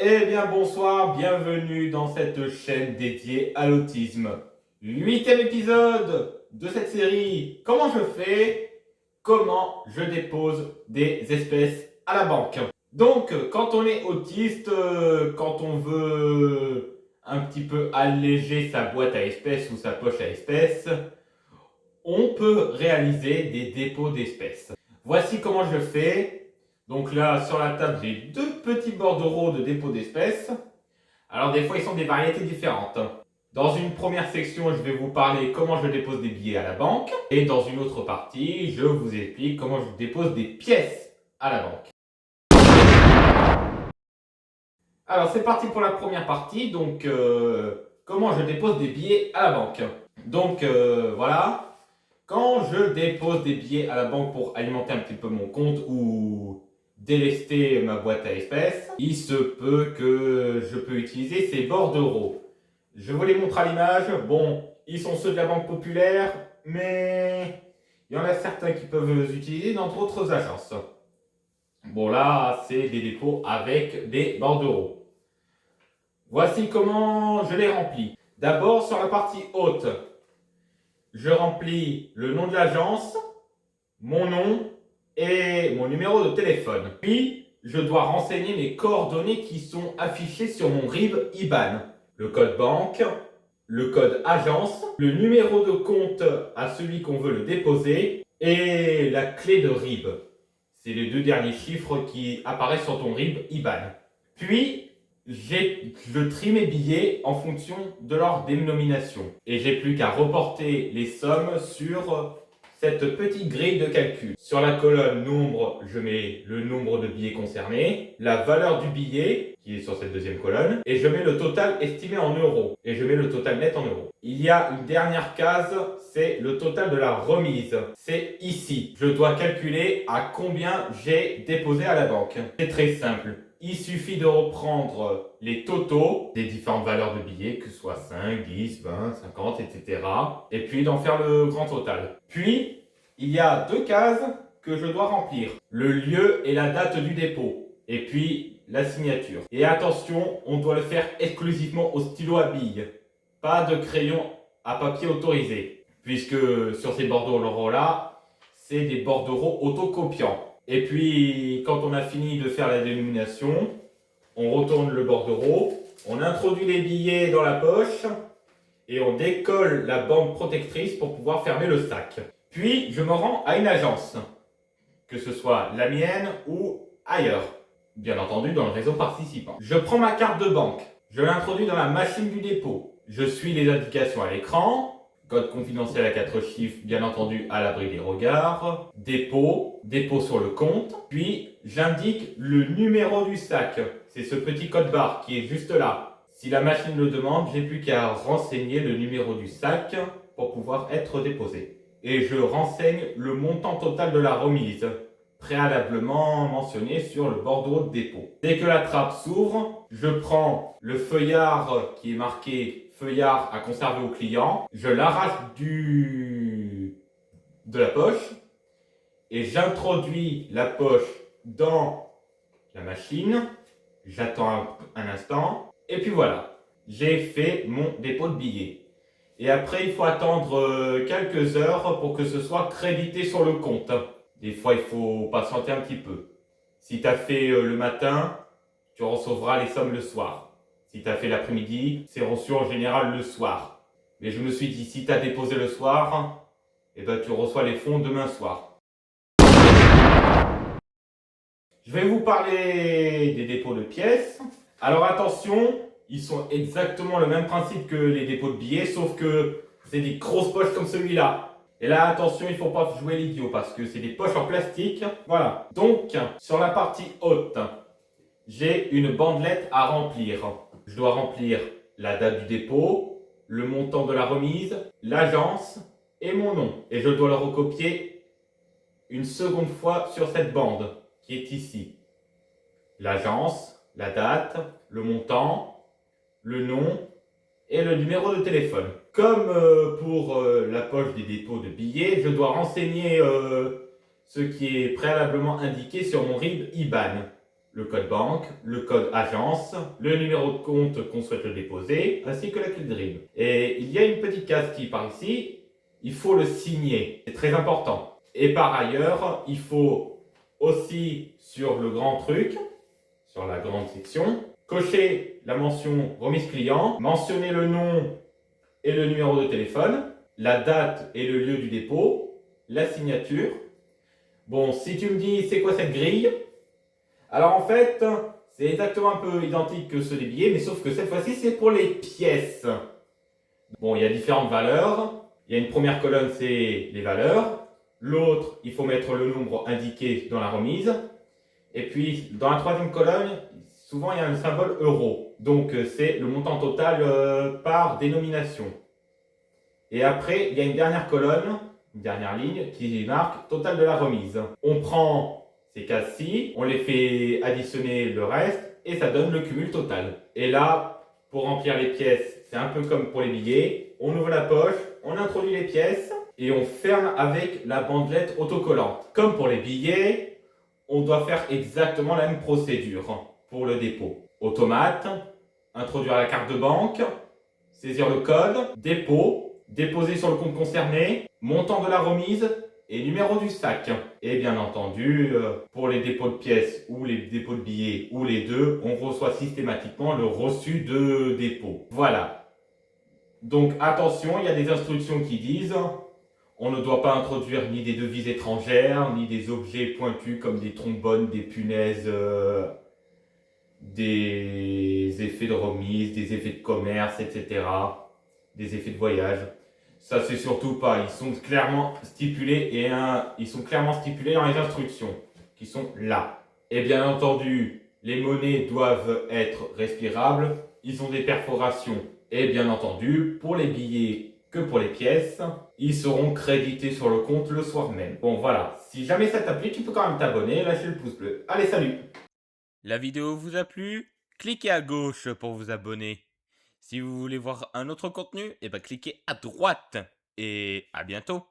Eh bien bonsoir, bienvenue dans cette chaîne dédiée à l'autisme. 8e épisode de cette série. Comment je fais? Comment je dépose des espèces à la banque? Donc quand on est autiste, quand on veut un petit peu alléger sa boîte à espèces ou sa poche à espèces, on peut réaliser des dépôts d'espèces. Voici comment je fais. Donc là, sur la table, j'ai deux petits bordereaux de dépôt d'espèces. Alors des fois, ils sont des variétés différentes. Dans une première section, je vais vous parler comment je dépose des billets à la banque. Et dans une autre partie, je vous explique comment je dépose des pièces à la banque. Alors c'est parti pour la première partie. Donc comment je dépose des billets à la banque. Donc voilà. Quand je dépose des billets à la banque pour alimenter un petit peu mon compte ou délester ma boîte à espèces, il se peut que je peux utiliser ces bordereaux. Je vous les montre à l'image. Bon, ils sont ceux de la Banque Populaire, mais il y en a certains qui peuvent les utiliser dans d'autres agences. Bon là, c'est des dépôts avec des bordereaux. Voici comment je les remplis. D'abord, sur la partie haute, je remplis le nom de l'agence, mon nom et mon numéro de téléphone. Puis, je dois renseigner mes coordonnées qui sont affichées sur mon RIB IBAN. Le code banque, le code agence, le numéro de compte à celui qu'on veut le déposer et la clé de RIB. C'est les deux derniers chiffres qui apparaissent sur ton RIB IBAN. Puis, je trie mes billets en fonction de leur dénomination. Et j'ai plus qu'à reporter les sommes sur cette petite grille de calcul. Sur la colonne nombre, je mets le nombre de billets concernés, la valeur du billet, qui est sur cette deuxième colonne, et je mets le total estimé en euros. Et je mets le total net en euros. Il y a une dernière case, c'est le total de la remise. C'est ici. Je dois calculer à combien j'ai déposé à la banque. C'est très simple. Il suffit de reprendre les totaux des différentes valeurs de billets, que ce soit 5, 10, 20, 50, etc. Et puis d'en faire le grand total. Puis, il y a deux cases que je dois remplir. Le lieu et la date du dépôt. Et puis, la signature. Et attention, on doit le faire exclusivement au stylo à billes. Pas de crayon à papier autorisé. Puisque sur ces bordereaux-là, c'est des bordereaux autocopiants. Et puis, quand on a fini de faire la dénomination, on retourne le bordereau, on introduit les billets dans la poche et on décolle la bande protectrice pour pouvoir fermer le sac. Puis, je me rends à une agence, que ce soit la mienne ou ailleurs, bien entendu dans le réseau participant. Je prends ma carte de banque, je l'introduis dans la machine du dépôt, je suis les indications à l'écran, code confidentiel à 4 chiffres, bien entendu à l'abri des regards, dépôt sur le compte, puis j'indique le numéro du sac, c'est ce petit code barre qui est juste là. Si la machine le demande, j'ai plus qu'à renseigner le numéro du sac pour pouvoir être déposé. Et je renseigne le montant total de la remise, préalablement mentionné sur le bordereau de dépôt. Dès que la trappe s'ouvre, je prends le feuillard qui est marqué feuillard à conserver au client, je l'arrache de la poche et j'introduis la poche dans la machine, j'attends un instant et puis voilà, j'ai fait mon dépôt de billets. Et après, il faut attendre quelques heures pour que ce soit crédité sur le compte. Des fois, il faut patienter un petit peu. Si tu as fait le matin, tu recevras les sommes le soir. Si tu as fait l'après-midi, c'est reçu en général le soir. Mais je me suis dit, si tu as déposé le soir, eh ben, tu reçois les fonds demain soir. Je vais vous parler des dépôts de pièces. Alors attention, ils sont exactement le même principe que les dépôts de billets, sauf que c'est des grosses poches comme celui-là. Et là, attention, il ne faut pas jouer l'idiot parce que c'est des poches en plastique. Voilà. Donc, sur la partie haute, j'ai une bandelette à remplir. Je dois remplir la date du dépôt, le montant de la remise, l'agence et mon nom. Et je dois le recopier une seconde fois sur cette bande qui est ici. L'agence, la date, le montant, le nom et le numéro de téléphone. Comme pour la poche des dépôts de billets, je dois renseigner ce qui est préalablement indiqué sur mon RIB IBAN. le code banque, le code agence, le numéro de compte qu'on souhaite le déposer, ainsi que la clé de RIB. Et il y a une petite case qui part ici, il faut le signer, c'est très important. Et par ailleurs, il faut aussi sur le grand truc, sur la grande section, cocher la mention remise client, mentionner le nom et le numéro de téléphone, la date et le lieu du dépôt, la signature. Bon, si tu me dis c'est quoi cette grille, alors en fait, c'est exactement un peu identique que ceux des billets, mais sauf que cette fois-ci c'est pour les pièces. Bon, il y a différentes valeurs. Il y a une première colonne, c'est les valeurs. L'autre, il faut mettre le nombre indiqué dans la remise. Et puis, dans la troisième colonne, souvent il y a un symbole euro. Donc, c'est le montant total par dénomination. Et après, il y a une dernière colonne, une dernière ligne qui marque total de la remise. On prend ces cases-ci, on les fait additionner le reste et ça donne le cumul total. Et là, pour remplir les pièces, c'est un peu comme pour les billets. On ouvre la poche, on introduit les pièces et on ferme avec la bandelette autocollante. Comme pour les billets, on doit faire exactement la même procédure pour le dépôt. Automate, introduire la carte de banque, saisir le code, dépôt, déposer sur le compte concerné, montant de la remise et numéro du sac. Et bien entendu, pour les dépôts de pièces ou les dépôts de billets ou les deux, on reçoit systématiquement le reçu de dépôt. Voilà. Donc attention, il y a des instructions qui disent on ne doit pas introduire ni des devises étrangères, ni des objets pointus comme des trombones, des punaises, des effets de remise, des effets de commerce, etc. Des effets de voyage. Ça, c'est surtout pas. Ils sont clairement stipulés ils sont clairement stipulés dans les instructions qui sont là. Et bien entendu, les monnaies doivent être respirables. Ils ont des perforations. Et bien entendu, pour les billets que pour les pièces, ils seront crédités sur le compte le soir même. Bon, voilà. Si jamais ça t'a plu, tu peux quand même t'abonner et lâcher le pouce bleu. Allez, salut! La vidéo vous a plu? Cliquez à gauche pour vous abonner. Si vous voulez voir un autre contenu, cliquez à droite. Et à bientôt.